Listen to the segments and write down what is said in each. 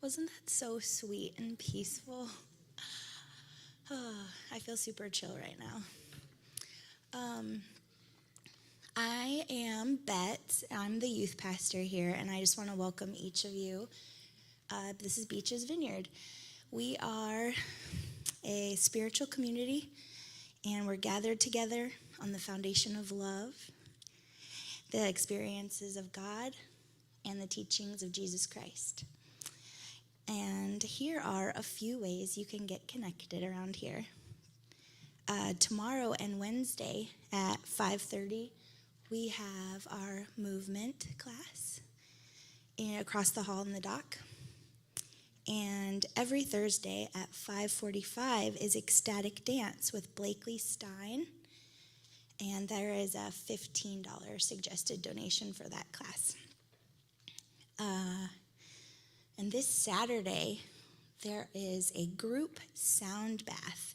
Wasn't that so sweet and peaceful? Oh, I feel super chill right now. I am Bet. I'm the youth pastor here, and I just want to welcome each of you. This is Beach's Vineyard. We are a spiritual community, and we're gathered together on the foundation of love, the experiences of God, and the teachings of Jesus Christ. And here are a few ways you can get connected around here. Tomorrow and Wednesday at 5:30, we have our movement class across the hall in the dock. And every Thursday at 5:45 is Ecstatic Dance with Blakely Stein. And there is a $15 suggested donation for that class. And this Saturday, there is a group sound bath,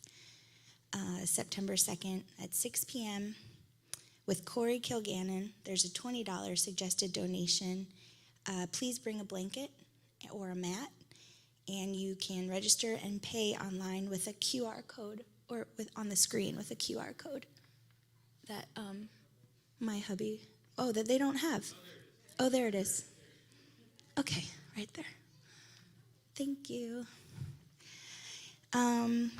September 2nd at 6 p.m. with Corey Kilgannon. There's a $20 suggested donation. Please bring a blanket or a mat, and you can register and pay online with a QR code, or on the screen with a QR code that my hubby, that they don't have. Oh, there it is. Okay, right there. Thank you. And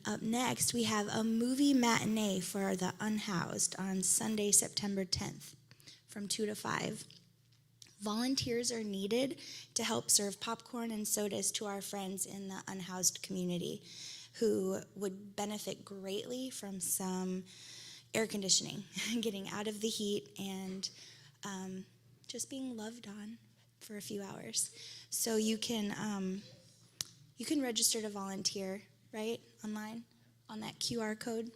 up next, we have a movie matinee for the unhoused on Sunday, September 10th from 2 to 5. Volunteers are needed to help serve popcorn and sodas to our friends in the unhoused community who would benefit greatly from some air conditioning, getting out of the heat and just being loved on for a few hours. So you can register to volunteer, right, online on that QR code.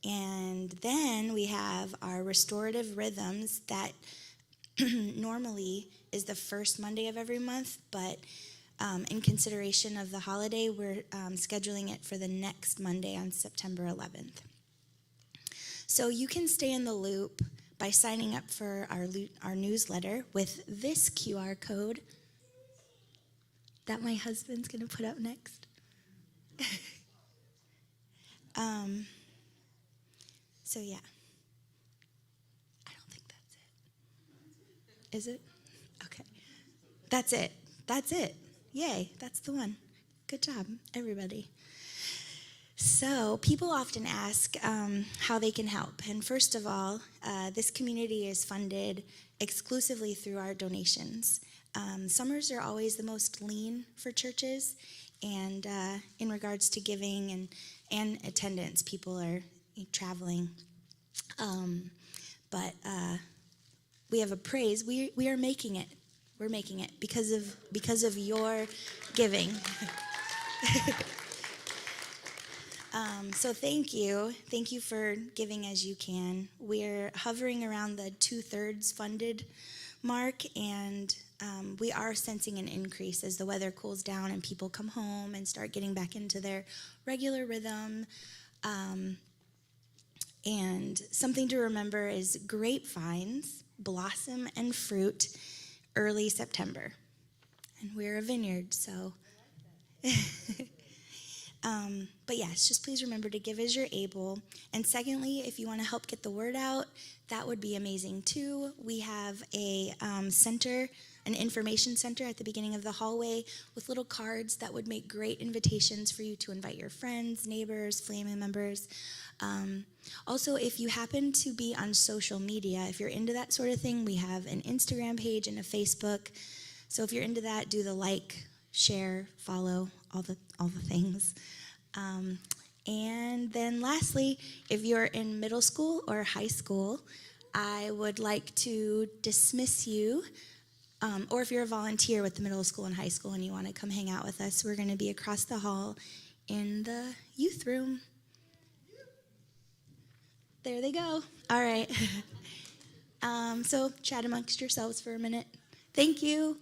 And then we have our restorative rhythms that normally is the first Monday of every month, but in consideration of the holiday, we're scheduling it for the next Monday on September 11th. So you can stay in the loop by signing up for our newsletter with this QR code that my husband's going to put up next. So yeah, I don't think that's it. Is it? Okay. That's it. That's it. Yay, that's the one. Good job, everybody. So people often ask how they can help. And first of all, this community is funded exclusively through our donations. Summers are always the most lean for churches, and in regards to giving and attendance, people are traveling. But we have a praise. We are making it. We're making it because of your giving. So thank you. Thank you for giving as you can. We're hovering around the 2/3 funded mark, and we are sensing an increase as the weather cools down and people come home and start getting back into their regular rhythm. And something to remember is grapevines blossom and fruit early September. And we're a vineyard, so... But yes, just please remember to give as you're able. And secondly, if you want to help get the word out, that would be amazing too. We have a an information center at the beginning of the hallway with little cards that would make great invitations for you to invite your friends, neighbors, family members. Also, if you happen to be on social media, if you're into that sort of thing, we have an Instagram page and a Facebook. So if you're into that, do the like, share, follow, all the things. And then lastly, if you're in middle school or high school, I would like to dismiss you. Or if you're a volunteer with the middle school and high school and you want to come hang out with us, we're going to be across the hall in the youth room. There they go. All right. So chat amongst yourselves for a minute. Thank you.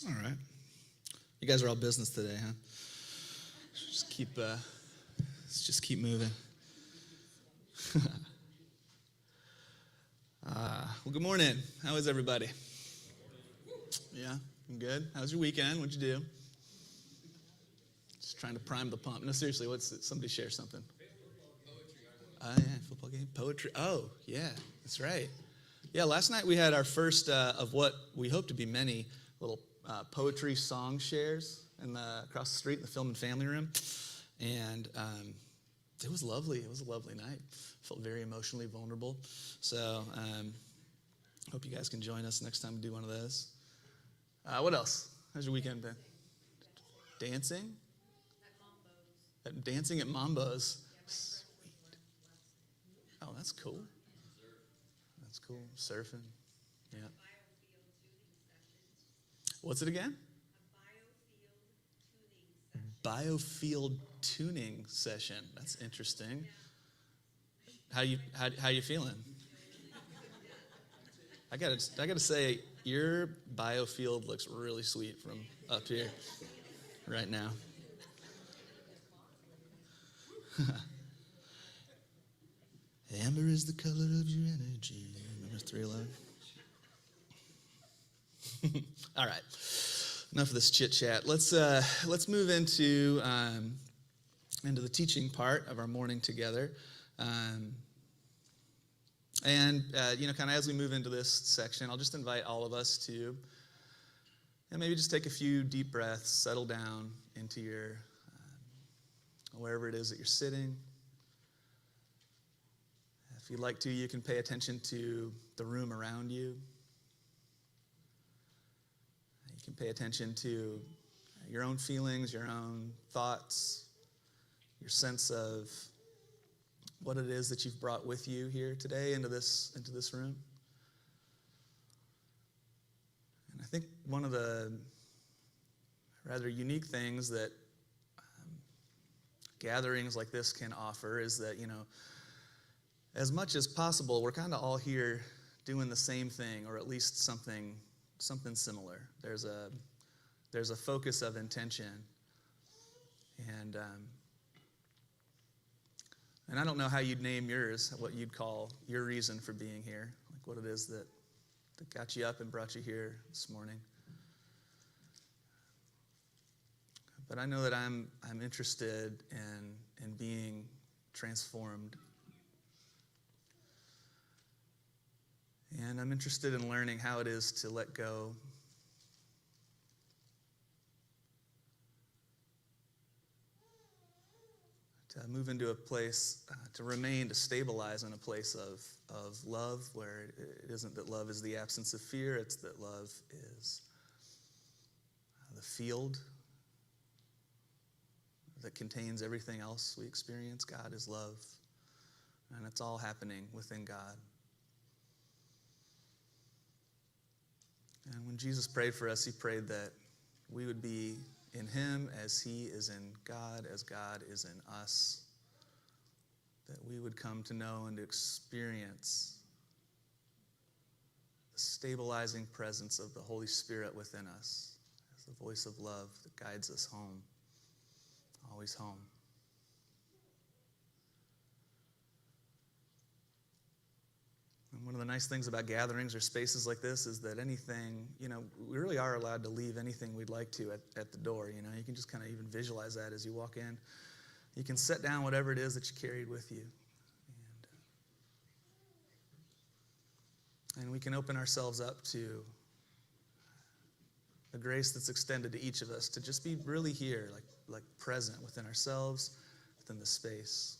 All right. You guys are all business today, huh? Let's just keep moving. Well, good morning. How is everybody? Yeah, I'm good. How was your weekend? What'd you do? Just trying to prime the pump. No, seriously, somebody share something. Oh, yeah, football game. Poetry. Oh, yeah, that's right. Yeah, last night we had our first of what we hope to be many little poetry song shares across the street in the Film and Family Room. And it was lovely. It was a lovely night. Felt very emotionally vulnerable. So hope you guys can join us next time we do one of those. What else? How's your weekend been? Dancing? Dancing at Mambo's. Sweet. Oh, that's cool. That's cool. Surfing. Yeah. What's it again? Biofield tuning session. That's interesting. How you feeling? I gotta say, your biofield looks really sweet from up here right now. Amber is the color of your energy. Number 311. All right. Enough of this chit chat. Let's move into the teaching part of our morning together, kind of as we move into this section, I'll just invite all of us to, maybe just take a few deep breaths, settle down into your wherever it is that you're sitting. If you'd like to, you can pay attention to the room around you. You can pay attention to your own feelings, your own thoughts, your sense of what it is that you've brought with you here today into this room. And I think one of the rather unique things that gatherings like this can offer is that, as much as possible, we're kind of all here doing the same thing, or at least something similar. There's a focus of intention, and I don't know how you'd name yours, what you'd call your reason for being here, like what it is that got you up and brought you here this morning. But I know that I'm interested in being transformed. And I'm interested in learning how it is to let go. To move into a place, to stabilize in a place of love, where it isn't that love is the absence of fear, it's that love is the field that contains everything else we experience. God is love, and it's all happening within God. And when Jesus prayed for us, he prayed that we would be in him as he is in God, as God is in us, that we would come to know and to experience the stabilizing presence of the Holy Spirit within us as the voice of love that guides us home, always home. And one of the nice things about gatherings or spaces like this is that anything, we really are allowed to leave anything we'd like to at the door. You can just kind of even visualize that as you walk in. You can set down whatever it is that you carried with you. And we can open ourselves up to the grace that's extended to each of us to just be really here, like present within ourselves, within the space.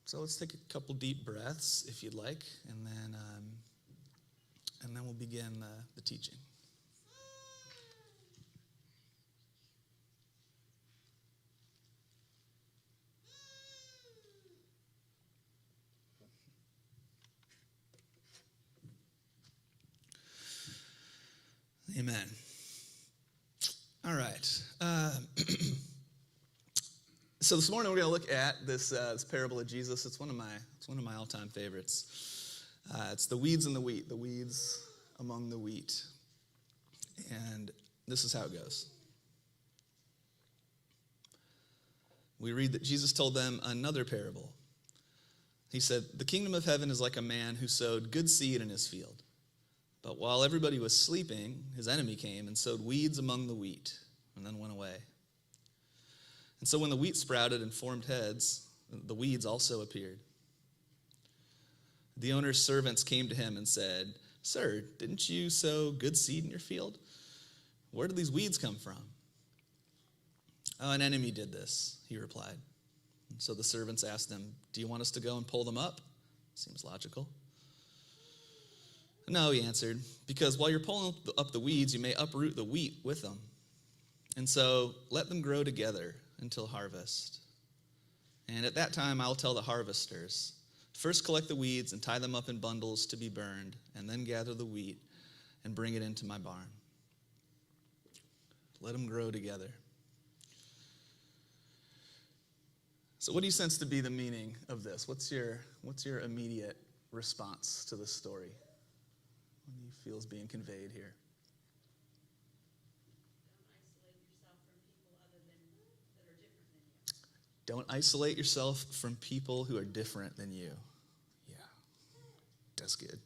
So let's take a couple deep breaths, if you'd like, and then we'll begin the teaching. Amen. All right. So this morning we're going to look at this parable of Jesus. It's one of my all-time favorites. It's the weeds and the wheat, the weeds among the wheat. And this is how it goes. We read that Jesus told them another parable. He said, "The kingdom of heaven is like a man who sowed good seed in his field. But while everybody was sleeping, his enemy came and sowed weeds among the wheat and then went away. And so when the wheat sprouted and formed heads, the weeds also appeared. The owner's servants came to him and said, 'Sir, didn't you sow good seed in your field? Where did these weeds come from?' 'Oh, an enemy did this,' he replied. And so the servants asked him, 'Do you want us to go and pull them up?' Seems logical. 'No,' he answered, 'because while you're pulling up the weeds, you may uproot the wheat with them. And so let them grow together until harvest. And at that time I'll tell the harvesters, first collect the weeds and tie them up in bundles to be burned, and then gather the wheat and bring it into my barn. Let them grow together.'" So what do you sense to be the meaning of this? What's your immediate response to this story? What do you feel is being conveyed here? Don't isolate yourself from people who are different than you. Yeah, that's good.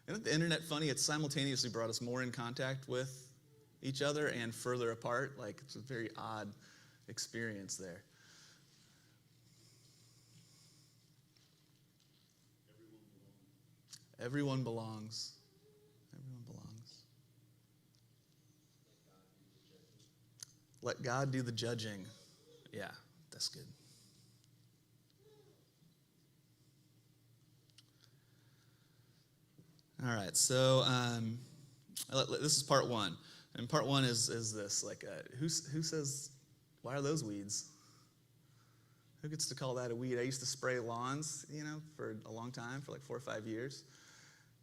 Isn't the internet funny? It's simultaneously brought us more in contact with each other and further apart. Like, it's a very odd experience there. Everyone belongs. Everyone belongs. Let God do the judging. Yeah, that's good. All right, so this is part one. And part one is this, like, who says, why are those weeds? Who gets to call that a weed? I used to spray lawns, for a long time, for like 4 or 5 years.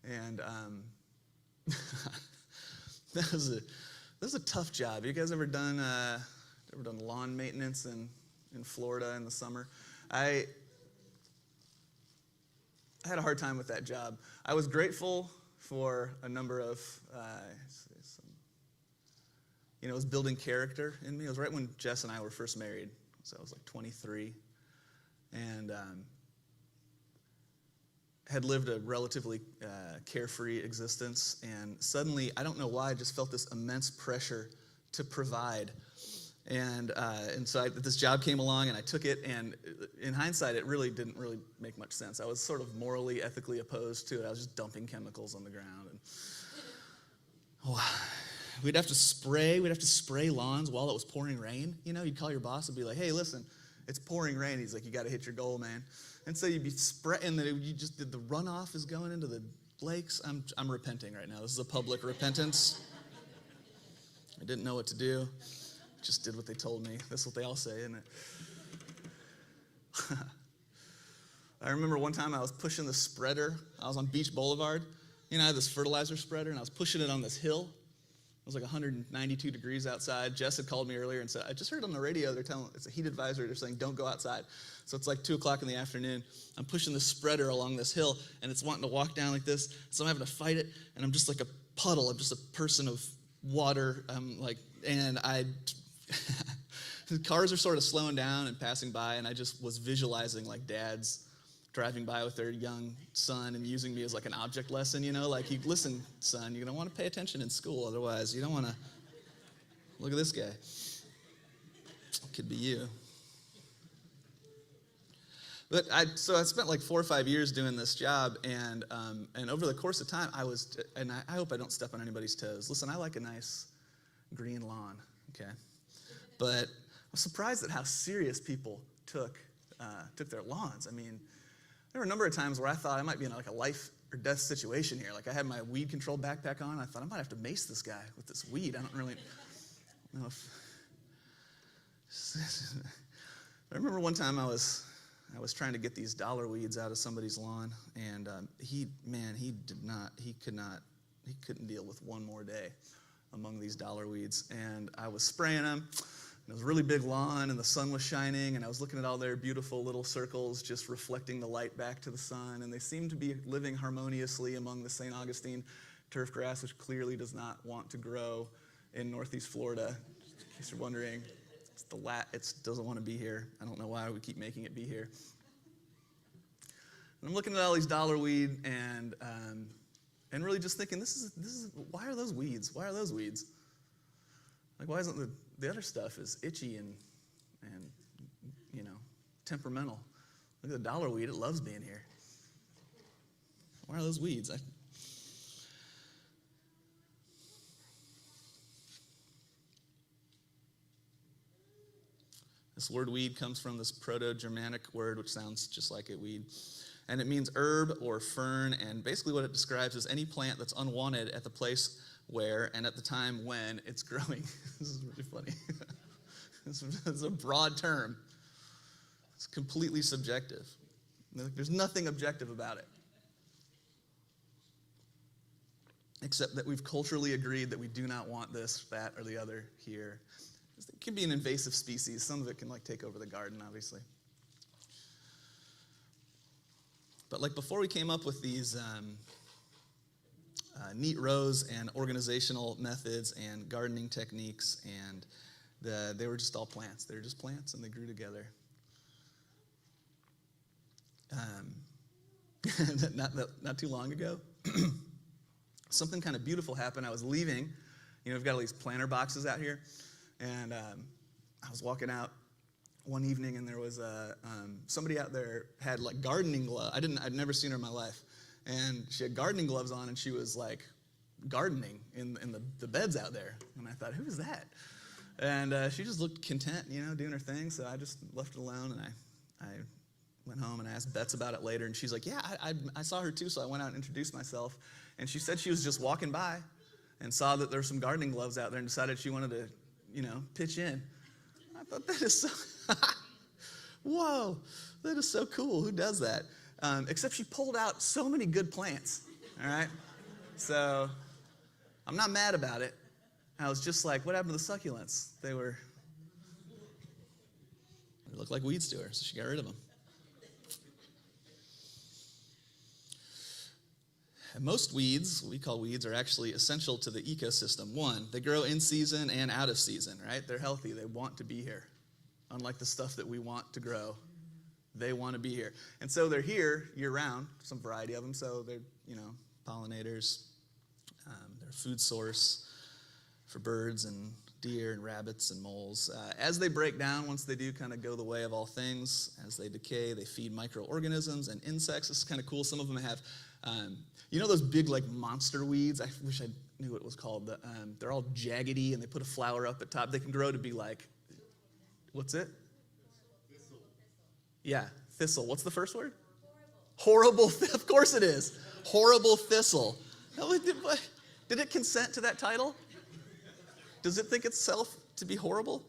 And that was a tough job. You guys ever done lawn maintenance in Florida in the summer? I had a hard time with that job. I was grateful for a number of, it was building character in me. It was right when Jess and I were first married. So I was like 23. And had lived a relatively carefree existence. And suddenly, I don't know why, I just felt this immense pressure to provide. And so this job came along, and I took it. And in hindsight, it really didn't really make much sense. I was sort of morally, ethically opposed to it. I was just dumping chemicals on the ground. And we'd have to spray lawns while it was pouring rain. You'd call your boss and be like, "Hey, listen, it's pouring rain." He's like, "You got to hit your goal, man." And so you'd be spraying, the runoff is going into the lakes. I'm repenting right now. This is a public repentance. I didn't know what to do. Just did what they told me. That's what they all say, isn't it? I remember one time I was pushing the spreader. I was on Beach Boulevard. I had this fertilizer spreader, and I was pushing it on this hill. It was like 192 degrees outside. Jess had called me earlier and said, "I just heard on the radio, it's a heat advisory. They're saying don't go outside." So it's like 2 o'clock in the afternoon. I'm pushing the spreader along this hill, and it's wanting to walk down like this. So I'm having to fight it, and I'm just like a puddle. I'm just a person of water. The cars are sort of slowing down and passing by, and I just was visualizing like dads driving by with their young son and using me as like an object lesson, like, "Listen, son, you're going to want to pay attention in school, otherwise you don't want to, look at this guy. Could be you." But I spent like 4 or 5 years doing this job, and over the course of time, I hope I don't step on anybody's toes. Listen, I like a nice green lawn, okay? But I was surprised at how serious people took their lawns. I mean, there were a number of times where I thought I might be in like a life or death situation here. Like, I had my weed control backpack on. I thought I might have to mace this guy with this weed. I don't really know if... I remember one time I was trying to get these dollar weeds out of somebody's lawn, and he couldn't deal with one more day among these dollar weeds. And I was spraying them. And it was a really big lawn, and the sun was shining, and I was looking at all their beautiful little circles just reflecting the light back to the sun, and they seemed to be living harmoniously among the St. Augustine turf grass, which clearly does not want to grow in Northeast Florida. In case you're wondering, it doesn't want to be here. I don't know why we keep making it be here. And I'm looking at all these dollar weed and really just thinking, this is why are those weeds? Why are those weeds? Like, why isn't the other stuff is itchy and temperamental? Look at the dollar weed, it loves being here. Why are those weeds? This word weed comes from this Proto-Germanic word, which sounds just like a weed. And it means herb or fern, and basically what it describes is any plant that's unwanted at the place where and at the time when it's growing. This is really funny. It's a broad term. It's completely subjective. There's nothing objective about it. Except that we've culturally agreed that we do not want this, that, or the other here. It can be an invasive species. Some of it can take over the garden, obviously. But before we came up with these neat rows and organizational methods and gardening techniques, and they were just all plants. They were just plants, and they grew together. Not too long ago, something kind of beautiful happened. I was leaving. We've got all these planter boxes out here, and I was walking out one evening, and there was somebody out there had gardening gloves. I'd never seen her in my life, and she had gardening gloves on, and she was gardening in the beds out there. And I thought, who is that? And she just looked content, doing her thing. So I just left it alone, and I went home and I asked Bets about it later, and she's like, yeah, I saw her too. So I went out and introduced myself, and she said she was just walking by and saw that there were some gardening gloves out there and decided she wanted to, pitch in. I thought, that is so, whoa, that is so cool. Who does that? Except she pulled out so many good plants, all right? So I'm not mad about it. I was just like, what happened to the succulents? They looked like weeds to her, so she got rid of them. And most weeds, what we call weeds, are actually essential to the ecosystem. One, they grow in season and out of season, right? They're healthy. They want to be here. Unlike the stuff that we want to grow, they want to be here. And so they're here year-round, some variety of them. So they're, pollinators. They're a food source for birds and deer and rabbits and moles. As they break down, once they do kind of go the way of all things, as they decay, they feed microorganisms and insects. This is kind of cool. Some of them have, those big monster weeds? I wish I knew what it was called. They're all jaggedy, and they put a flower up at top. They can grow to be what's it? Thistle. Yeah, thistle. What's the first word? Horrible. Of course it is. Horrible thistle. Did it consent to that title? Does it think itself to be horrible?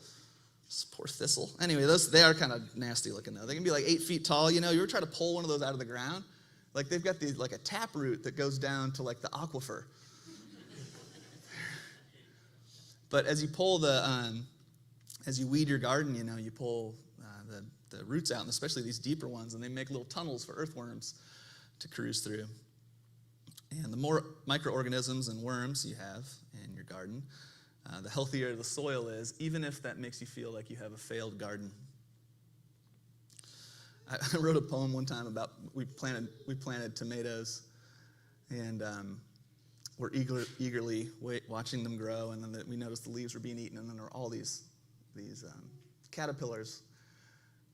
This poor thistle. Anyway, they are kind of nasty looking though. They can be 8 feet tall. You ever try to pull one of those out of the ground? They've got these a tap root that goes down to the aquifer. But as you pull as you weed your garden, you pull the roots out, and especially these deeper ones, and they make little tunnels for earthworms to cruise through. And the more microorganisms and worms you have in your garden, the healthier the soil is, even if that makes you feel like you have a failed garden. I wrote a poem one time about we planted tomatoes, and we're eagerly watching them grow, and then we noticed the leaves were being eaten, and then there were all these caterpillars,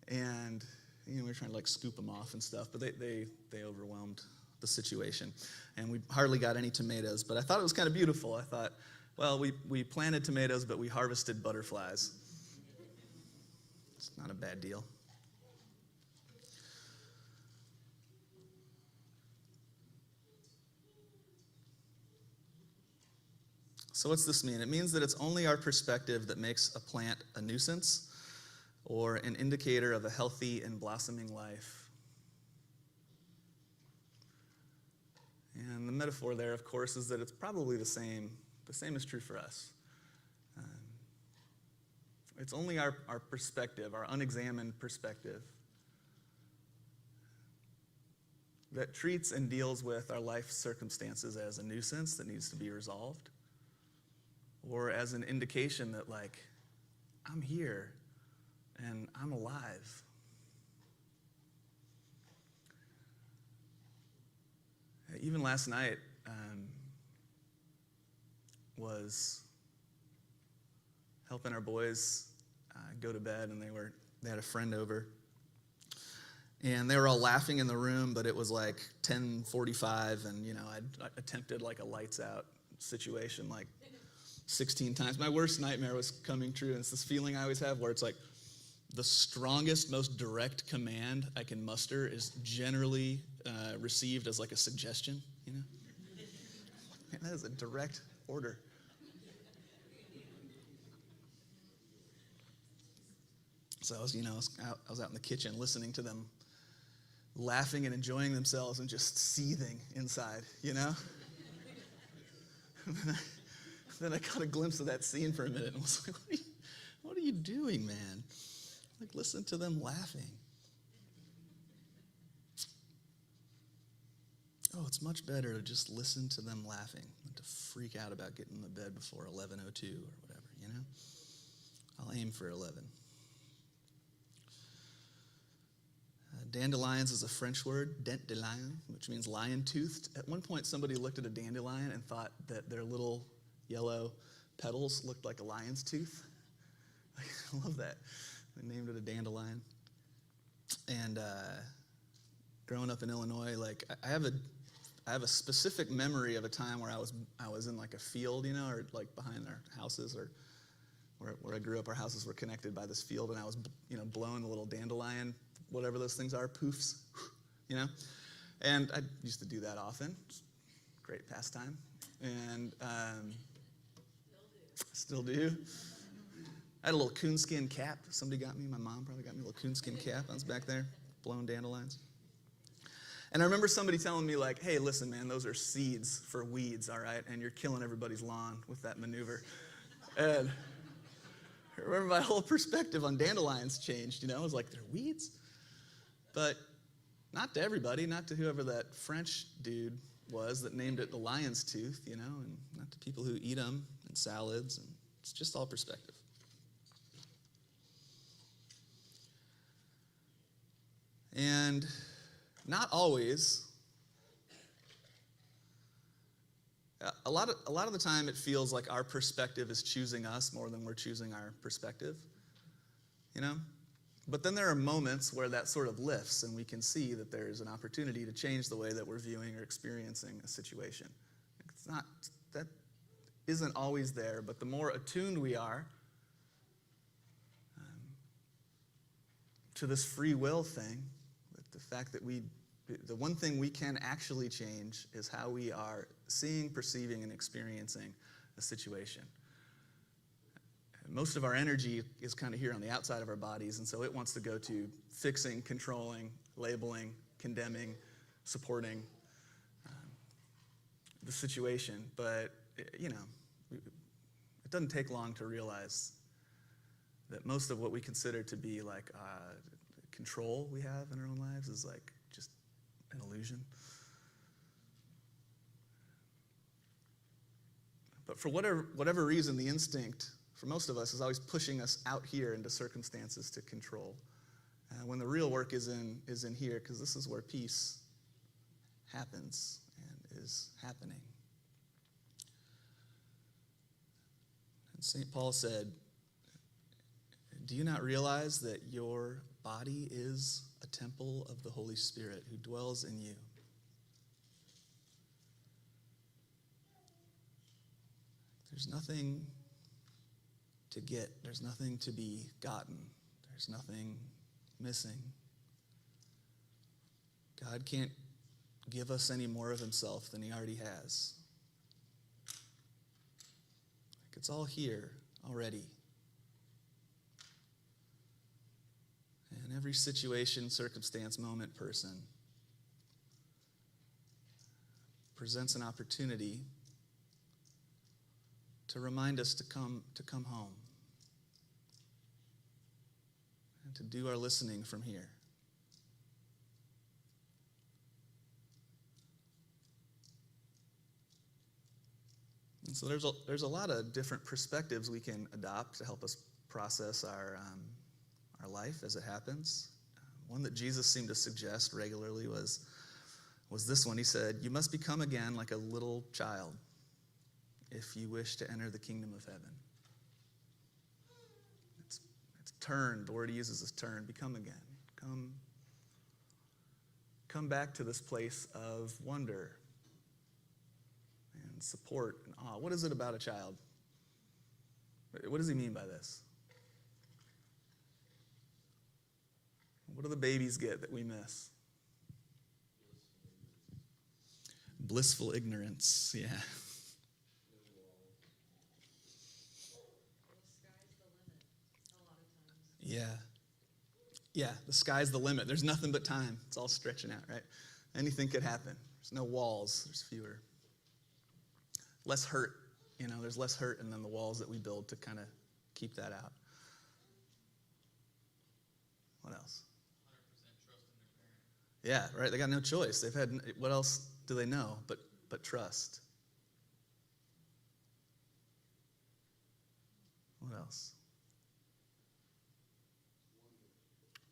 and we were trying to scoop them off and stuff, but they overwhelmed the situation, and we hardly got any tomatoes. But I thought it was kind of beautiful. I thought, well, we planted tomatoes, but we harvested butterflies. It's not a bad deal. So what's this mean? It means that it's only our perspective that makes a plant a nuisance or an indicator of a healthy and blossoming life. And the metaphor there, of course, is that it's probably the same The same is true for us. It's only our perspective, our unexamined perspective, that treats and deals with our life circumstances as a nuisance that needs to be resolved, or as an indication that, like, I'm here and I'm alive. Even last night was helping our boys go to bed, and they had a friend over. And they were all laughing in the room, but it was like 10:45, and I attempted like a lights out situation like 16 times. My worst nightmare was coming true, and it's this feeling I always have where it's like the strongest, most direct command I can muster is generally received as like a suggestion, Man, that is a direct order. So I was out in the kitchen listening to them laughing and enjoying themselves and just seething inside, And then I caught a glimpse of that scene for a minute and was like, what are you doing, man? Like, listen to them laughing. Oh, it's much better to just listen to them laughing than to freak out about getting to bed before 11:02 or whatever, I'll aim for 11. Dandelions is a French word, dent de lion, which means lion-toothed. At one point, somebody looked at a dandelion and thought that their little yellow petals looked like a lion's tooth. I love that. They named it a dandelion. And growing up in Illinois, like I have a specific memory of a time where I was in like a field, or like behind our houses, or where I grew up, our houses were connected by this field, and I was blowing the little dandelion, whatever those things are, poofs, And I used to do that often. Great pastime. And still do. I had a little coonskin cap somebody got me. My mom probably got me a little coonskin cap. I was back there blowing dandelions. And I remember somebody telling me, like, hey, listen, man, those are seeds for weeds, all right? And you're killing everybody's lawn with that maneuver. And I remember my whole perspective on dandelions changed, I was like, they're weeds? But not to everybody, not to whoever that French dude was that named it the lion's tooth, and not to people who eat them in salads. And it's just all perspective. And not always. A lot of the time it feels like our perspective is choosing us more than we're choosing our perspective, But then there are moments where that sort of lifts and we can see that there's an opportunity to change the way that we're viewing or experiencing a situation. That isn't always there, but the more attuned we are to this free will thing, the fact that the one thing we can actually change is how we are seeing, perceiving, and experiencing a situation. Most of our energy is kind of here on the outside of our bodies, and so it wants to go to fixing, controlling, labeling, condemning, supporting the situation. But, it doesn't take long to realize that most of what we consider to be like control we have in our own lives is like just an illusion. But for whatever reason, the instinct for most of us is always pushing us out here into circumstances to control, when the real work is in here, because this is where peace happens and is happening. And St. Paul said, do you not realize that your body is a temple of the Holy Spirit who dwells in you? There's nothing to get. There's nothing to be gotten. There's nothing missing. God can't give us any more of himself than he already has. It's all here already. And every situation, circumstance, moment, person presents an opportunity to remind us to come home and to do our listening from here. And so there's a lot of different perspectives we can adopt to help us process our life as it happens. One that Jesus seemed to suggest regularly was this one. He said, "You must become again like a little child if you wish to enter the kingdom of heaven." It's turn. The word he uses is turn. Become again. Come back to this place of wonder and support and awe. What is it about a child? What does he mean by this? What do the babies get that we miss? Blissful ignorance, yeah. Yeah, the sky's the limit. There's nothing but time. It's all stretching out, right? Anything could happen. There's no walls. There's fewer. Less hurt. There's less hurt in the walls that we build to kind of keep that out. What else? 100% trust in their parent. Yeah, right. They got no choice. What else do they know but trust? What else?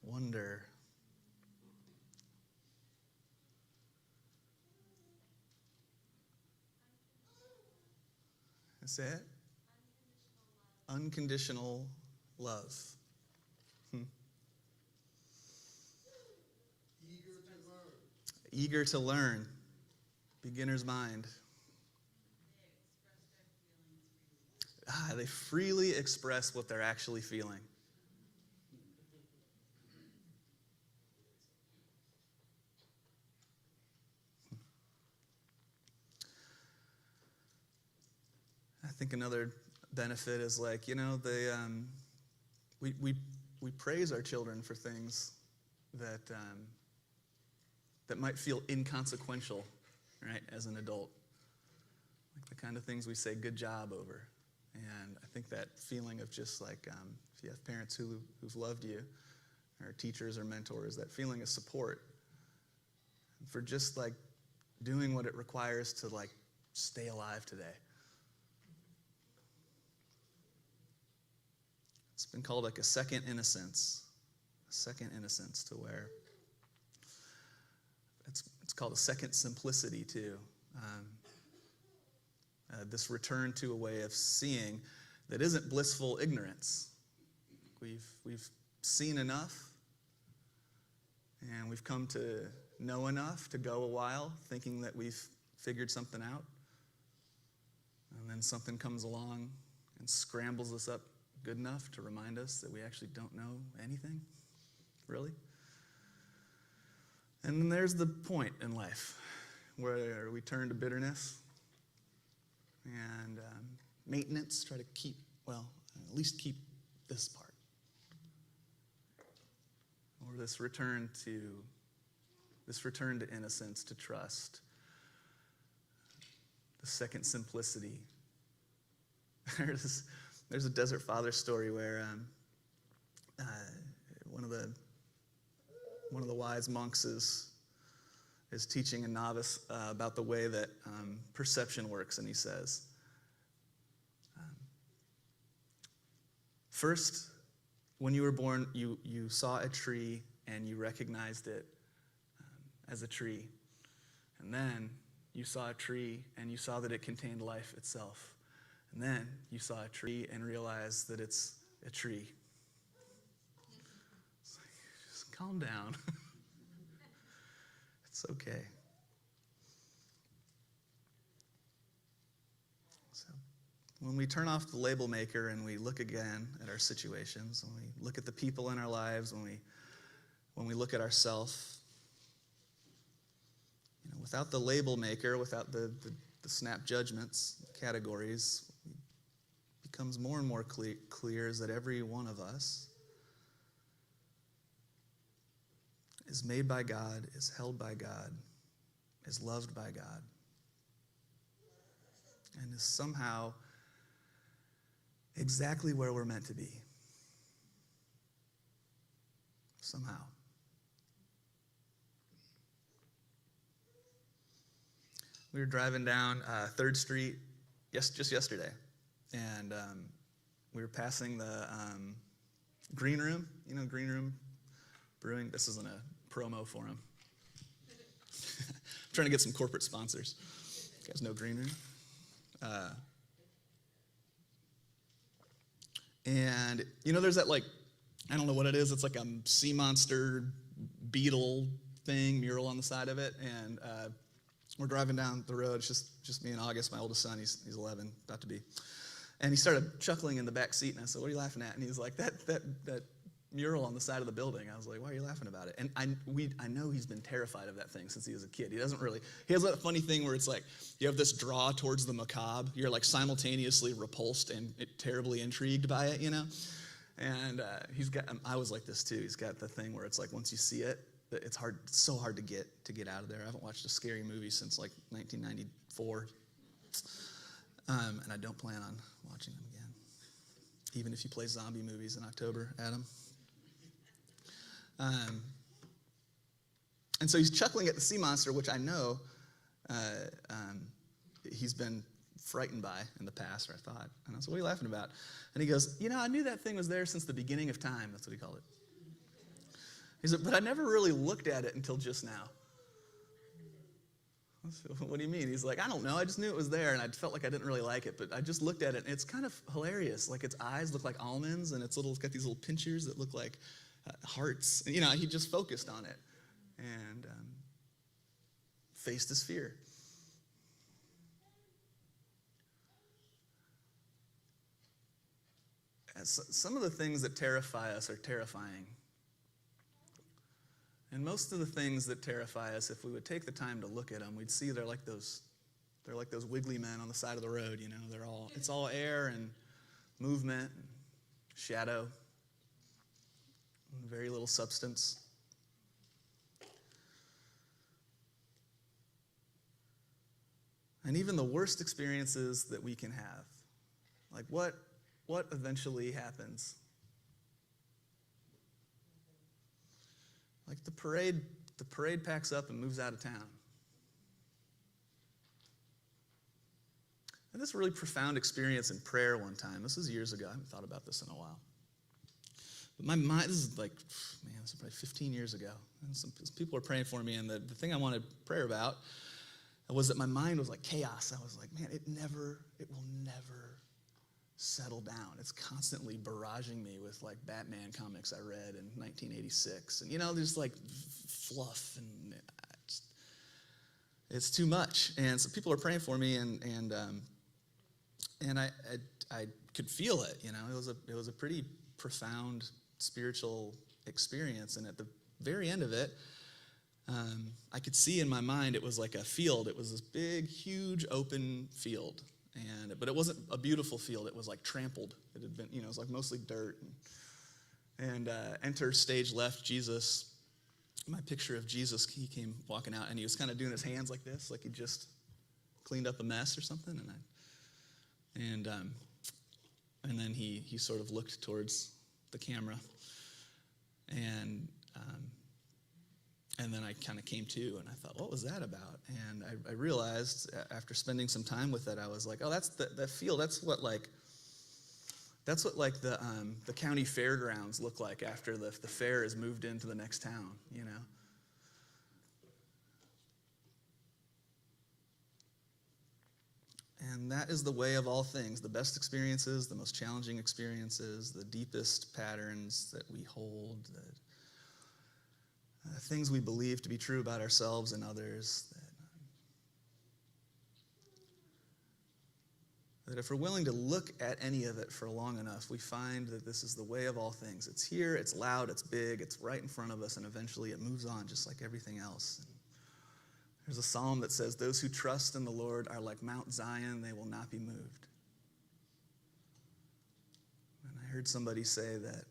Wonder. Say it. Unconditional love. Eager to learn. Beginner's mind. They freely express what they're actually feeling. I think another benefit is we praise our children for things that might feel inconsequential, right, as an adult. Like the kind of things we say good job over. And I think that feeling of just if you have parents who've loved you, or teachers or mentors, that feeling of support for just doing what it requires to stay alive today. It's been called a second innocence to where it's called a second simplicity too. This return to a way of seeing that isn't blissful ignorance. We've seen enough, and we've come to know enough to go a while thinking that we've figured something out, and then something comes along and scrambles us up good enough to remind us that we actually don't know anything, really. And then there's the point in life where we turn to bitterness and maintenance, try to at least keep this part. Or this return to innocence, to trust, the second simplicity. There's a Desert Father story where one of the wise monks is teaching a novice about the way that perception works, and he says, first, when you were born, you saw a tree and you recognized it as a tree, and then you saw a tree and you saw that it contained life itself. And then you saw a tree and realized that it's a tree. It's just calm down. It's okay. So when we turn off the label maker and we look again at our situations, when we look at the people in our lives, when we look at ourselves, without the label maker, without the snap judgments, categories, it becomes more and more clear is that every one of us is made by God, is held by God, is loved by God, and is somehow exactly where we're meant to be. Somehow. We were driving down 3rd Street just yesterday, and we were passing the Green Room. You know Green Room Brewing? This isn't a promo for them. I'm trying to get some corporate sponsors. You guys know Green Room? And, there's that, I don't know what it is. It's like a sea monster beetle thing, mural on the side of it. And we're driving down the road. It's just me and August, my oldest son. He's 11, about to be. And he started chuckling in the back seat. And I said, "What are you laughing at?" And he's like, that mural on the side of the building. I was like, "Why are you laughing about it?" And I know he's been terrified of that thing since he was a kid. He has that funny thing where it's like you have this draw towards the macabre. You're like simultaneously repulsed and terribly intrigued by it, And I was like this too. He's got the thing where it's like once you see it, it's so hard to get out of there. I haven't watched a scary movie since like 1994. And I don't plan on watching them again. Even if you play zombie movies in October, Adam. And so he's chuckling at the sea monster, which I know he's been frightened by in the past, or I thought. And I said, "What are you laughing about?" And he goes, "I knew that thing was there since the beginning of time." That's what he called it. He said, "But I never really looked at it until just now." I said, "What do you mean?" He's like, "I don't know. I just knew it was there, and I felt like I didn't really like it. But I just looked at it, and it's kind of hilarious. Like its eyes look like almonds, and it's got these little pinchers that look like hearts. And, he just focused on it and faced his fear." And some of the things that terrify us are terrifying. And most of the things that terrify us, if we would take the time to look at them, we'd see they're like those wiggly men on the side of the road, It's all air and movement and shadow and very little substance. And even the worst experiences that we can have, like what eventually happens? Like the parade packs up and moves out of town. I had this really profound experience in prayer one time. This was years ago. I haven't thought about this in a while. But my mind, this is probably 15 years ago. And some people were praying for me, and the thing I wanted prayer about was that my mind was like chaos. I was like, man, it will never settle down. It's constantly barraging me with like Batman comics I read in 1986, and just like fluff, and it's too much. And so people are praying for me, and I could feel it. It was a pretty profound spiritual experience, and at the very end of it, I could see in my mind it was like a field. It was this big, huge, open field. But it wasn't a beautiful field. It was like trampled. It had been, it was like mostly dirt. And enter stage left Jesus. My picture of Jesus, he came walking out, and he was kind of doing his hands like this, like he just cleaned up a mess or something. And then he sort of looked towards the camera, and then I kind of came to, and I thought, what was that about? And I realized after spending some time with it, I was like, oh, that's that field. That's what the county fairgrounds look like after the fair is moved into the next town, And that is the way of all things. The best experiences, the most challenging experiences, the deepest patterns that we hold, the things we believe to be true about ourselves and others, that if we're willing to look at any of it for long enough, we find that this is the way of all things. It's here, it's loud, it's big, it's right in front of us, and eventually it moves on just like everything else. And there's a psalm that says, those who trust in the Lord are like Mount Zion, they will not be moved. And I heard somebody say that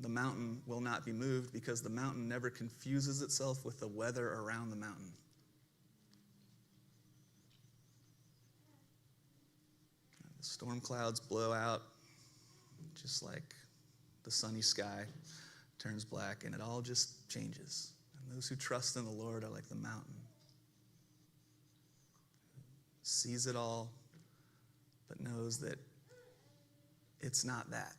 the mountain will not be moved because the mountain never confuses itself with the weather around the mountain. The storm clouds blow out, just like the sunny sky turns black, and it all just changes. And those who trust in the Lord are like the mountain. Sees it all, but knows that it's not that.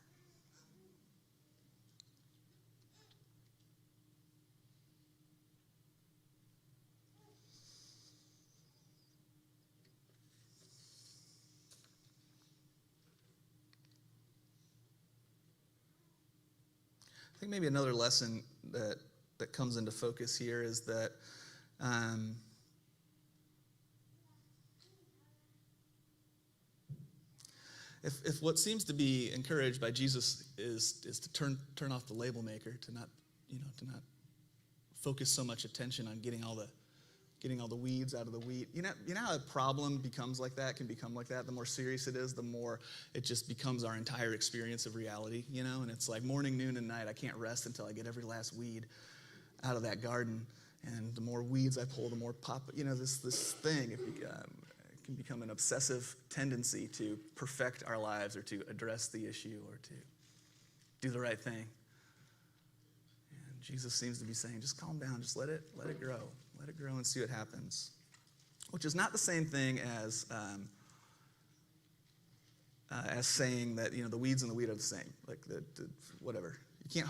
I think maybe another lesson that comes into focus here is that if what seems to be encouraged by Jesus is to turn off the label maker, to not focus so much attention on getting all the weeds out of the wheat. You know how a problem becomes like that, can become like that? The more serious it is, the more it just becomes our entire experience of reality, And it's like morning, noon, and night. I can't rest until I get every last weed out of that garden. And the more weeds I pull, the more pop, this thing. It can become an obsessive tendency to perfect our lives or to address the issue or to do the right thing. And Jesus seems to be saying, just calm down, just let it grow. Let it grow and see what happens. Which is not the same thing as saying that the weeds and the wheat are the same. Like whatever. You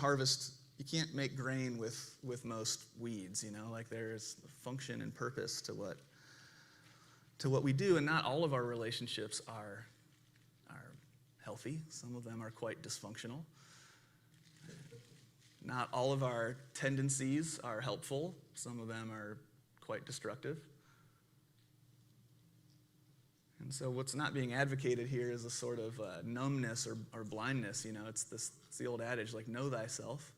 can't make grain with most weeds. Like there is function and purpose to what we do, and not all of our relationships are healthy. Some of them are quite dysfunctional. Not all of our tendencies are helpful. Some of them are quite destructive. And so what's not being advocated here is a sort of numbness or blindness. It's the old adage, like, know thyself.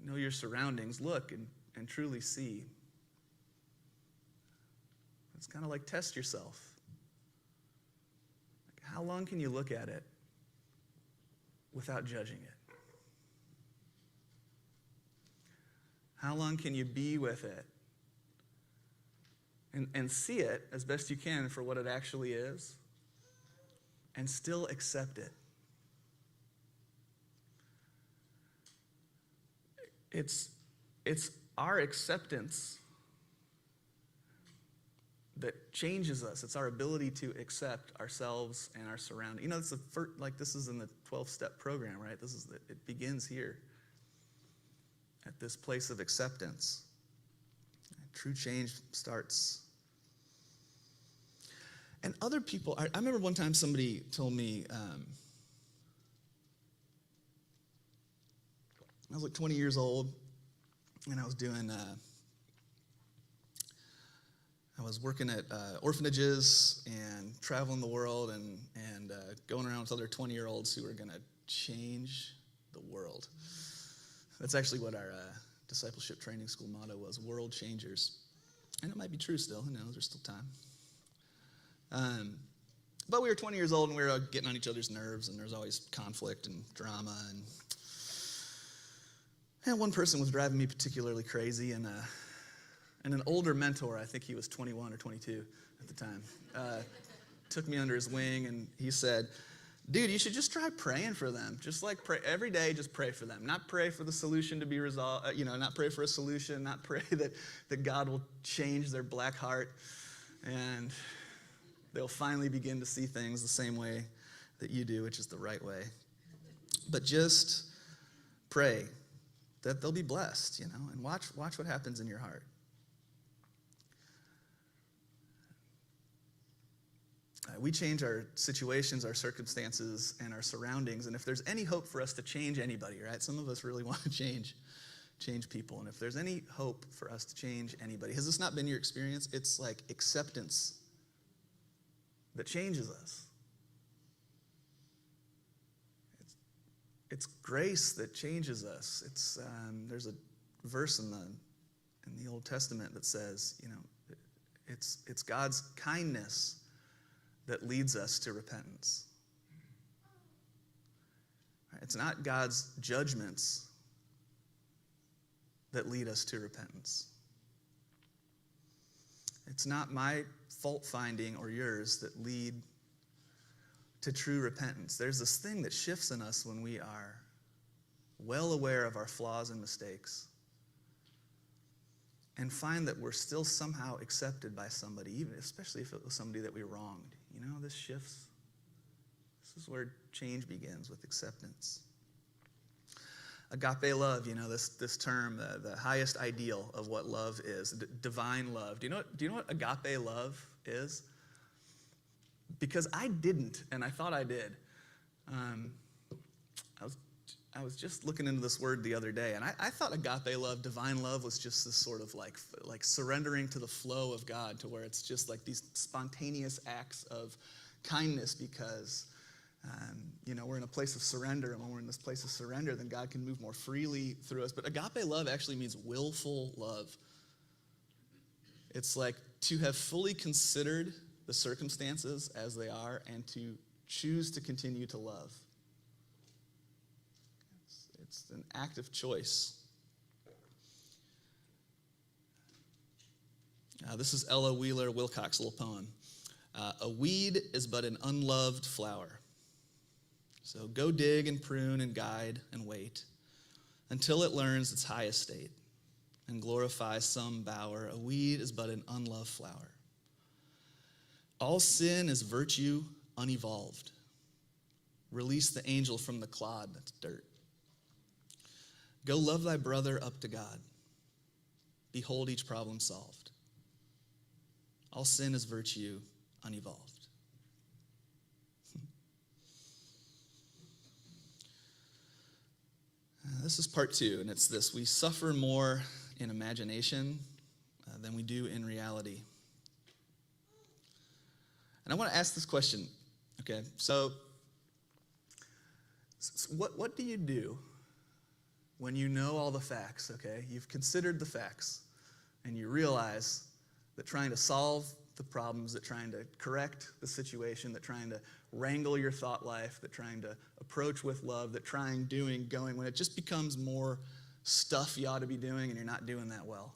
Know your surroundings. Look and truly see. It's kind of like test yourself. Like, how long can you look at it without judging it? How long can you be with it and see it as best you can for what it actually is and still accept it? It's our acceptance that changes us. It's our ability to accept ourselves and our surroundings. It's this is in the 12-step program, right? It begins here at this place of acceptance. True change starts. And other people, I remember one time somebody told me, I was like 20 years old, and I was doing, I was working at orphanages and traveling the world and going around with other 20-year-olds who were going to change the world. That's actually what our discipleship training school motto was, world changers. And it might be true still. Who knows? There's still time. But we were 20 years old, and we were getting on each other's nerves, and there was always conflict and drama. And one person was driving me particularly crazy, and an older mentor, I think he was 21 or 22 at the time, took me under his wing, and he said, dude, you should just try praying for them. Just like pray every day, just pray for them. Not pray for the solution to be resolved, not pray for a solution, not pray that God will change their black heart and they'll finally begin to see things the same way that you do, which is the right way. But just pray that they'll be blessed, and watch what happens in your heart. We change our situations, our circumstances, and our surroundings. And if there's any hope for us to change anybody, right? Some of us really want to change people. And if there's any hope for us to change anybody, has this not been your experience? It's like acceptance that changes us. It's grace that changes us. There's a verse in the Old Testament that says, it's God's kindness that leads us to repentance. It's not God's judgments that lead us to repentance. It's not my fault finding or yours that lead to true repentance. There's this thing that shifts in us when we are well aware of our flaws and mistakes and find that we're still somehow accepted by somebody, even especially if it was somebody that we wronged. You know, this shifts. This is where change begins, with acceptance. Agape love, you know, this term, the highest ideal of what love is, divine love. Do you know what agape love is? Because I didn't, and I thought I did. I was just looking into this word the other day, and I thought agape love, divine love, was just this sort of like surrendering to the flow of God, to where it's just like these spontaneous acts of kindness because, you know, we're in a place of surrender, and when we're in this place of surrender, then God can move more freely through us. But agape love actually means willful love. It's like to have fully considered the circumstances as they are and to choose to continue to love. It's an act of choice. This is Ella Wheeler Wilcox's little poem. A weed is but an unloved flower. So go dig and prune and guide and wait until it learns its high estate and glorifies some bower. A weed is but an unloved flower. All sin is virtue unevolved. Release the angel from the clod that's dirt. Go love thy brother up to God. Behold each problem solved. All sin is virtue unevolved. This is part 2, and it's this. We suffer more in imagination than we do in reality. And I want to ask this question, okay? So what do you do when you know all the facts, okay? You've considered the facts, and you realize that trying to solve the problems, that trying to correct the situation, that trying to wrangle your thought life, that trying to approach with love, that trying, doing, going, when it just becomes more stuff you ought to be doing and you're not doing that well.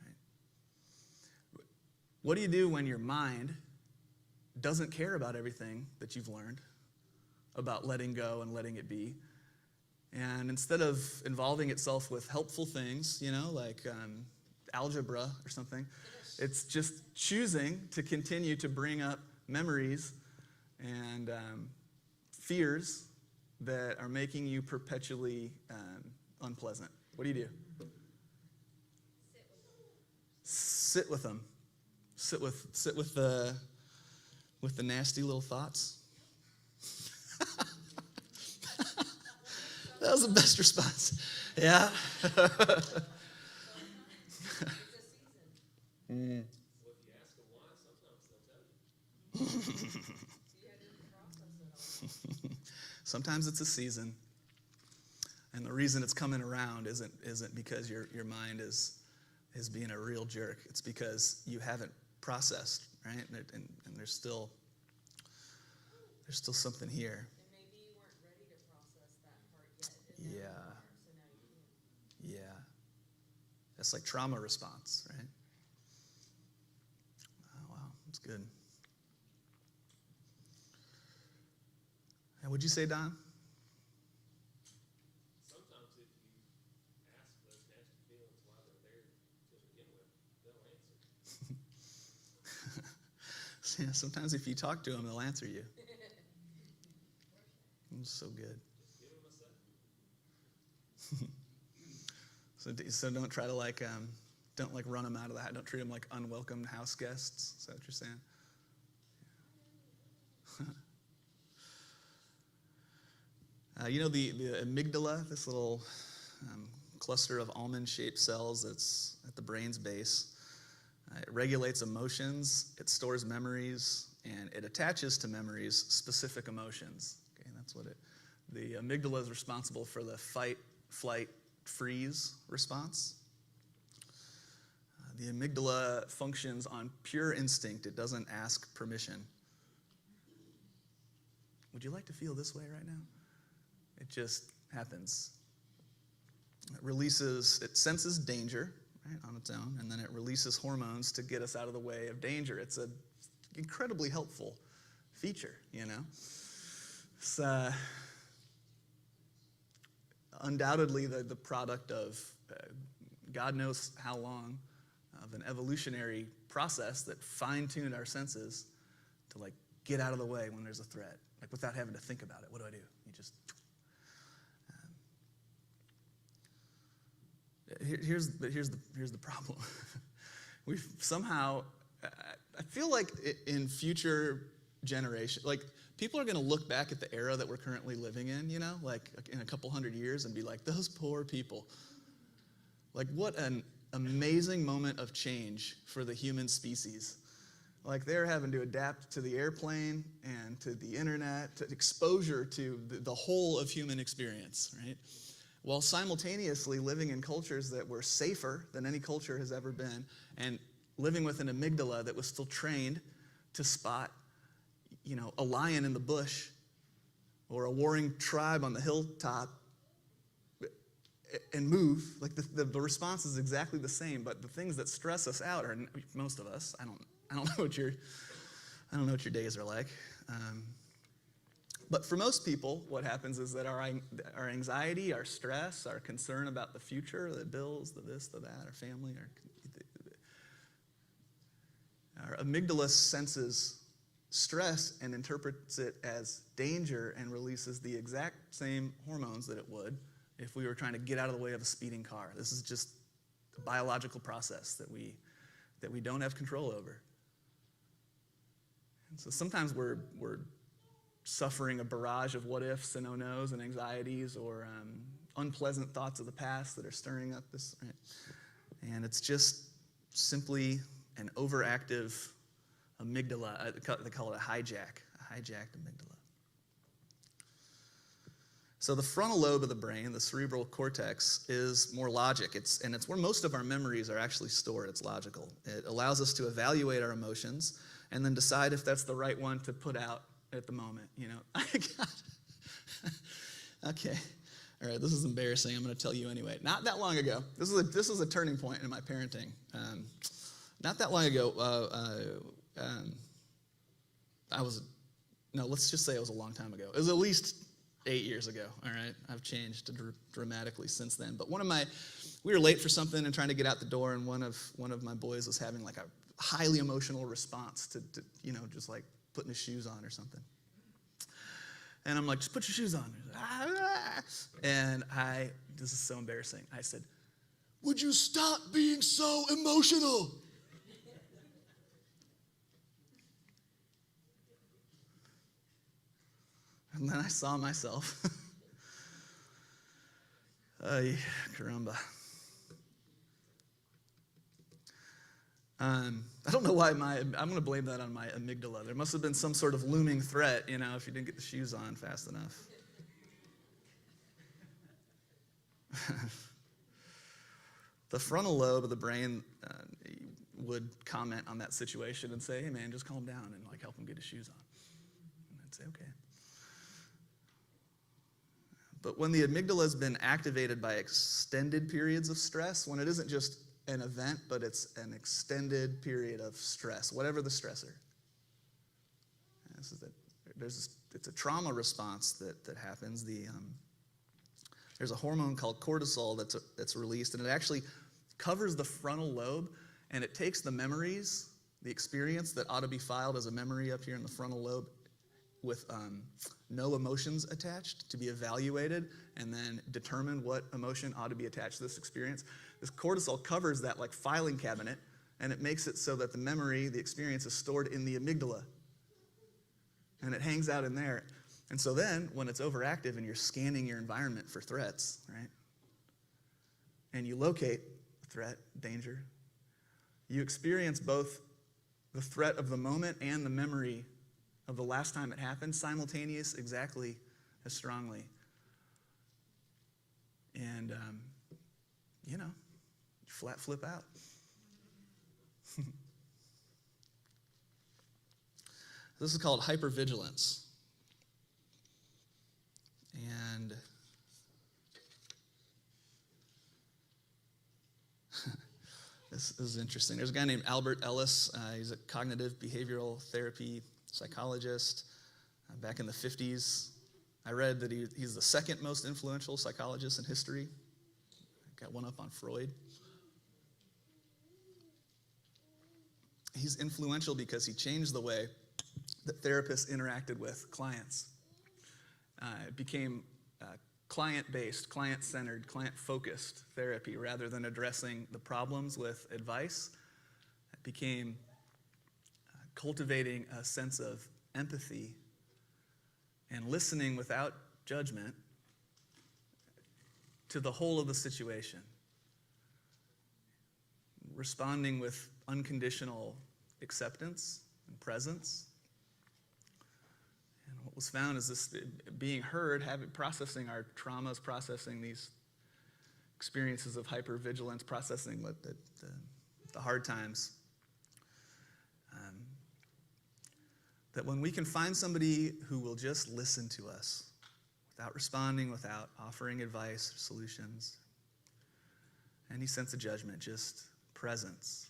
Right? What do you do when your mind doesn't care about everything that you've learned about letting go and letting it be? And instead of involving itself with helpful things, you know, like algebra or something, it's just choosing to continue to bring up memories and fears that are making you perpetually unpleasant. What do you do? Sit with them. Sit with the nasty little thoughts. That was the best response. Yeah. Mm. Sometimes it's a season, and the reason it's coming around isn't because your mind is being a real jerk. It's because you haven't processed, right? And there's still something here. And maybe you weren't ready to process that part yet. And now you are, so now you can. Yeah. That's like trauma response, right? Oh, wow, that's good. And what'd you say, Don? Sometimes if you ask those nasty feelings why they're there to begin with, they'll answer. Yeah, sometimes if you talk to them, they'll answer you. It's so good. Just give them a second. So don't try to don't run them out of the house. Don't treat them like unwelcome house guests. Is that what you're saying? You know the amygdala, this little cluster of almond-shaped cells that's at the brain's base. It regulates emotions, it stores memories, and it attaches to memories specific emotions. Okay, that's what the amygdala is responsible for the fight, flight, freeze response. The amygdala functions on pure instinct. It doesn't ask permission. Would you like to feel this way right now? It just happens. It senses danger, right, on its own, and then it releases hormones to get us out of the way of danger. It's an incredibly helpful feature, you know? It's undoubtedly the product of God knows how long of an evolutionary process that fine-tuned our senses to like get out of the way when there's a threat, like without having to think about it. What do? You just here's the problem. We've somehow, I feel like in future generations, like people are going to look back at the era that we're currently living in, you know, like in a couple hundred years and be like, those poor people. Like what an amazing moment of change for the human species. Like they're having to adapt to the airplane and to the internet, to exposure to the whole of human experience, right? While simultaneously living in cultures that were safer than any culture has ever been, and living with an amygdala that was still trained to spot, you know, a lion in the bush or a warring tribe on the hilltop and move. Like the response is exactly the same, but the things that stress us out are, most of us, I don't know what your days are like. But for most people, what happens is that our anxiety, our stress, our concern about the future, the bills, the this, the that, our family, our amygdala senses stress and interprets it as danger and releases the exact same hormones that it would if we were trying to get out of the way of a speeding car. This is just a biological process that we don't have control over. And so sometimes we're suffering a barrage of what ifs and oh no's and anxieties or unpleasant thoughts of the past that are stirring up this, right? And it's just simply an overactive amygdala. They call it a hijacked amygdala. So the frontal lobe of the brain, the cerebral cortex, is more logic. It's where most of our memories are actually stored. It's logical. It allows us to evaluate our emotions and then decide if that's the right one to put out at the moment, you know. Okay, all right, this is embarrassing. I'm going to tell you anyway. Not that long ago, this is a turning point in my parenting. Not that long ago, let's just say it was a long time ago. It was at least 8 years ago, all right? I've changed dramatically since then. But we were late for something and trying to get out the door, and one of my boys was having like a highly emotional response to you know, just like putting his shoes on or something. And I'm like, just put your shoes on. And this is so embarrassing. I said, would you stop being so emotional? And then I saw myself. Ay, caramba. I don't know why I'm going to blame that on my amygdala. There must have been some sort of looming threat, you know, if you didn't get the shoes on fast enough. The frontal lobe of the brain would comment on that situation and say, hey man, just calm down, and like help him get his shoes on. And I'd say, okay. But when the amygdala has been activated by extended periods of stress, when it isn't just an event, but it's an extended period of stress, whatever the stressor. It's a trauma response that happens. There's a hormone called cortisol that's released, and it actually covers the frontal lobe, and it takes the memories, the experience that ought to be filed as a memory up here in the frontal lobe with no emotions attached to be evaluated and then determine what emotion ought to be attached to this experience. This cortisol covers that like filing cabinet, and it makes it so that the memory, the experience, is stored in the amygdala. And it hangs out in there. And so then, when it's overactive and you're scanning your environment for threats, right? And you locate a threat, danger, you experience both the threat of the moment and the memory of the last time it happened simultaneous exactly as strongly. And, you know, flat flip out. This is called hypervigilance. And this is interesting. There's a guy named Albert Ellis. He's a cognitive behavioral therapy psychologist. Back in the 50s, I read that he's the second most influential psychologist in history. Got one up on Freud. He's influential because he changed the way that therapists interacted with clients. It became client-based, client-centered, client-focused therapy rather than addressing the problems with advice. It became cultivating a sense of empathy and listening without judgment to the whole of the situation. Responding with unconditional acceptance and presence. And what was found is this being heard, processing our traumas, processing these experiences of hypervigilance, processing the hard times. That when we can find somebody who will just listen to us without responding, without offering advice or solutions, any sense of judgment, just presence.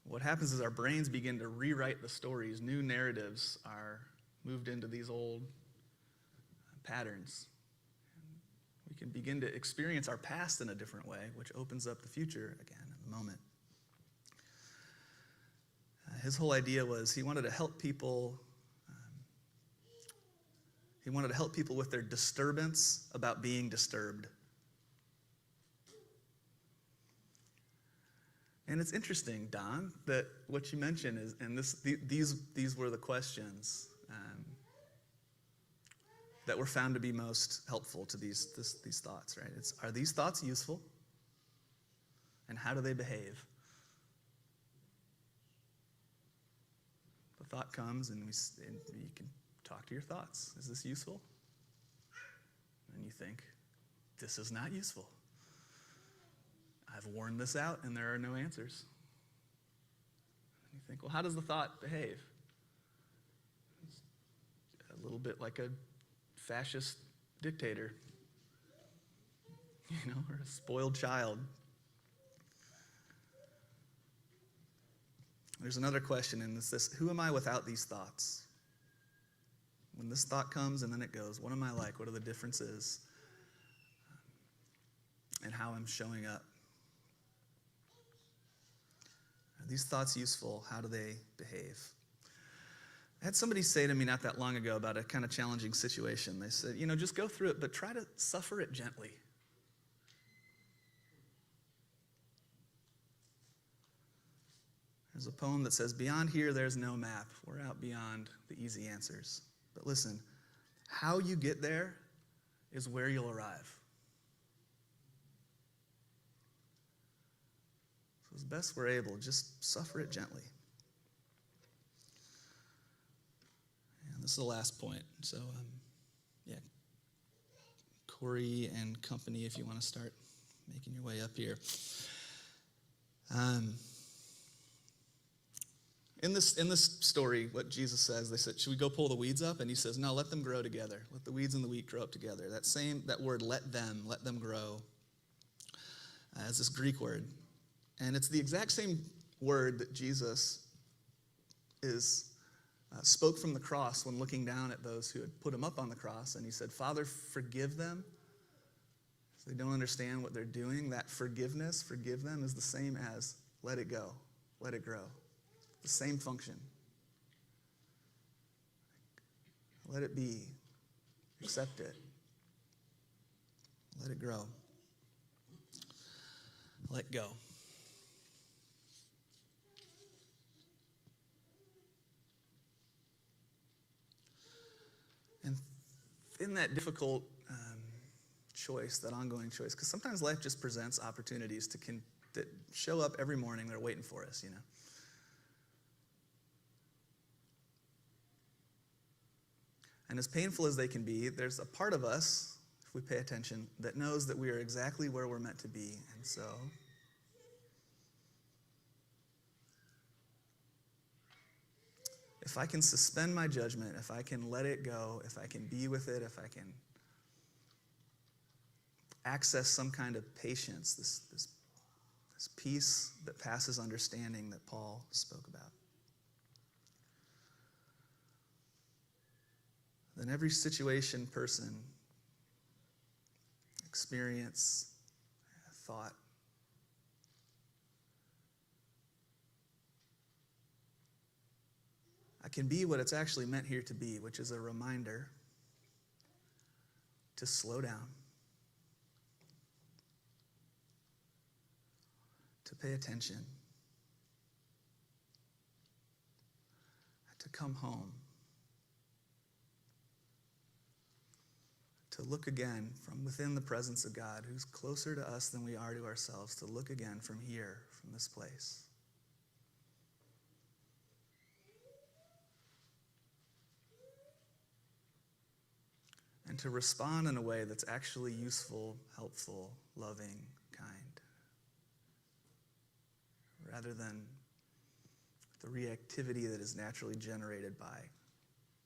What happens is our brains begin to rewrite the stories. New narratives are moved into these old patterns. We can begin to experience our past in a different way, which opens up the future again in a moment. His whole idea was he wanted to help people. He wanted to help people with their disturbance about being disturbed. And it's interesting, Don, that what you mentioned is, and these were the questions that were found to be most helpful to these thoughts, right? Are these thoughts useful? And how do they behave? The thought comes, and you can talk to your thoughts. Is this useful? And you think, this is not useful. I've worn this out, and there are no answers. And you think, well, how does the thought behave? It's a little bit like a fascist dictator, or a spoiled child. There's another question, and it's this: who am I without these thoughts? When this thought comes and then it goes, what am I like? What are the differences? And how I'm showing up. Are these thoughts useful? How do they behave? I had somebody say to me not that long ago about a kind of challenging situation. They said, just go through it, but try to suffer it gently. There's a poem that says, beyond here, there's no map. We're out beyond the easy answers. But listen, how you get there is where you'll arrive. So as best we're able, just suffer it gently. And this is the last point. So, Corey and company, if you want to start making your way up here. In this story, what Jesus says, they said, should we go pull the weeds up? And he says, no, let them grow together. Let the weeds and the wheat grow up together. That word, let them grow, is this Greek word. And it's the exact same word that Jesus spoke from the cross when looking down at those who had put him up on the cross. And he said, Father, forgive them. So they don't understand what they're doing. That forgive them, is the same as let it go, let it grow. The same function. Let it be. Accept it. Let it grow. Let go. And in that difficult choice, that ongoing choice, because sometimes life just presents opportunities that show up every morning. They're waiting for us, And as painful as they can be, there's a part of us, if we pay attention, that knows that we are exactly where we're meant to be. And so, if I can suspend my judgment, if I can let it go, if I can be with it, if I can access some kind of patience, this peace that passes understanding that Paul spoke about, then every situation, person, experience, thought, I can be what it's actually meant here to be, which is a reminder to slow down, to pay attention, to come home, to look again from within the presence of God, who's closer to us than we are to ourselves, to look again from here, from this place. And to respond in a way that's actually useful, helpful, loving, kind, rather than the reactivity that is naturally generated by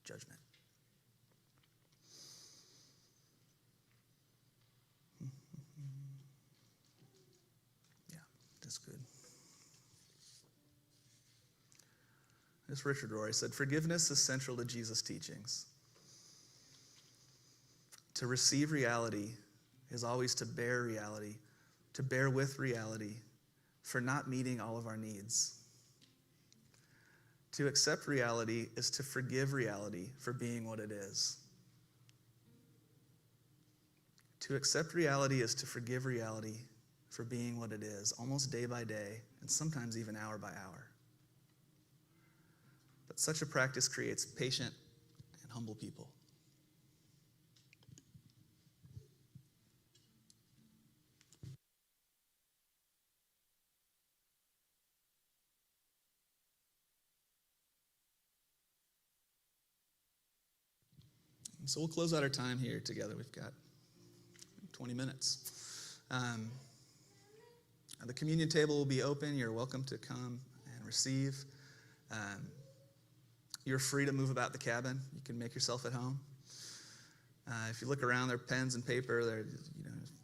judgment. Yeah, that's good. This Richard Rohr said, forgiveness is central to Jesus' teachings. To receive reality is always to bear reality, to bear with reality for not meeting all of our needs. To accept reality is to forgive reality for being what it is. To accept reality is to forgive reality for being what it is, almost day by day, and sometimes even hour by hour. But such a practice creates patient and humble people. So we'll close out our time here together. We've got 20 minutes. The communion table will be open. You're welcome to come and receive. You're free to move about the cabin. You can make yourself at home. If you look around, there are pens and paper. There,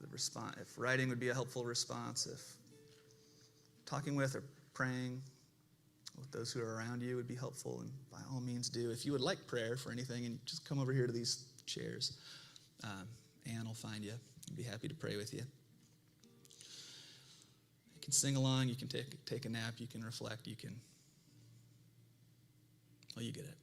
the response. If writing would be a helpful response, if talking with or praying with those who are around you would be helpful, and by all means do. If you would like prayer for anything, and just come over here to these chairs. Ann will find you. I'd be happy to pray with you. You can sing along, you can take a nap, you can reflect, you get it.